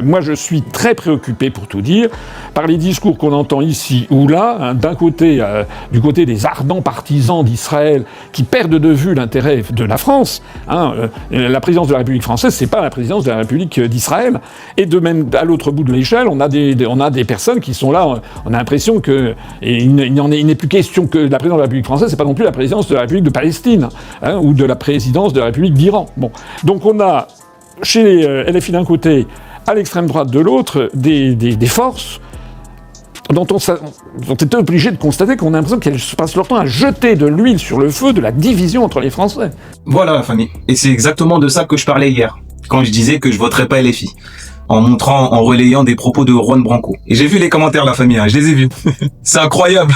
Moi, je suis très préoccupé, pour tout dire, par les discours qu'on entend ici ou là, hein, d'un côté, du côté des ardents partisans d'Israël qui perdent de vue l'intérêt de la France. Hein, la présidence de la République française, c'est pas la présidence de la République d'Israël. Et de même, à l'autre bout de l'échelle, on a des personnes qui sont là. On a l'impression que il n'est plus question que la présidence de la République française, c'est pas non plus la présidence de la République de Palestine, hein, ou de la présidence de la République d'Iran. Bon, donc on a chez LFI d'un côté, à l'extrême droite de l'autre, des forces dont on est obligé de constater qu'on a l'impression qu'elles passent leur temps à jeter de l'huile sur le feu de la division entre les Français. Voilà la famille. Et c'est exactement de ça que je parlais hier, quand je disais que je voterais pas LFI. En relayant des propos de Juan Branco. Et j'ai vu les commentaires, la famille, hein, je les ai vus. C'est incroyable.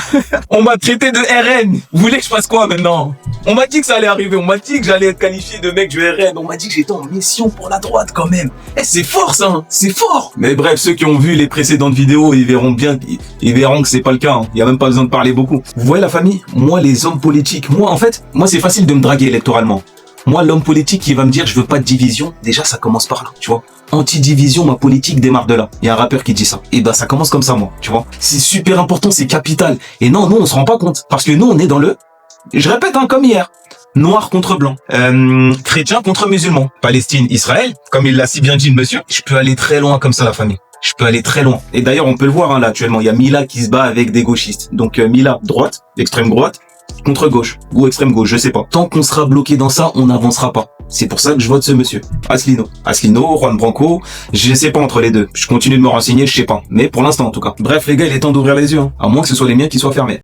On m'a traité de RN. Vous voulez que je fasse quoi maintenant? On m'a dit que ça allait arriver, on m'a dit que j'allais être qualifié de mec du RN, on m'a dit que j'étais en mission pour la droite quand même. C'est fort ça, hein, c'est fort. Mais bref, ceux qui ont vu les précédentes vidéos, ils verront que c'est pas le cas, hein. Il y a même pas besoin de parler beaucoup. Vous voyez la famille? Moi, les hommes politiques, moi c'est facile de me draguer électoralement. Moi, l'homme politique qui va me dire je veux pas de division, déjà ça commence par là, tu vois. Anti-division, ma politique démarre de là. Il y a un rappeur qui dit ça. Et ça commence comme ça, moi, tu vois. C'est super important, c'est capital. Et non, nous, on se rend pas compte. Parce que nous, on est dans je répète, hein, comme hier. Noir contre blanc. Chrétien contre musulman. Palestine, Israël. Comme il l'a si bien dit le monsieur. Je peux aller très loin comme ça, la famille. Je peux aller très loin. Et d'ailleurs, on peut le voir, hein, là, actuellement. Il y a Mila qui se bat avec des gauchistes. Donc, Mila, droite, extrême droite. Contre gauche, ou extrême gauche, je sais pas. Tant qu'on sera bloqué dans ça, on n'avancera pas. C'est pour ça que je vote ce monsieur. Asselineau, Juan Branco, je sais pas entre les deux. Je continue de me renseigner, je sais pas. Mais pour l'instant en tout cas. Bref les gars, il est temps d'ouvrir les yeux, hein. À moins que ce soit les miens qui soient fermés.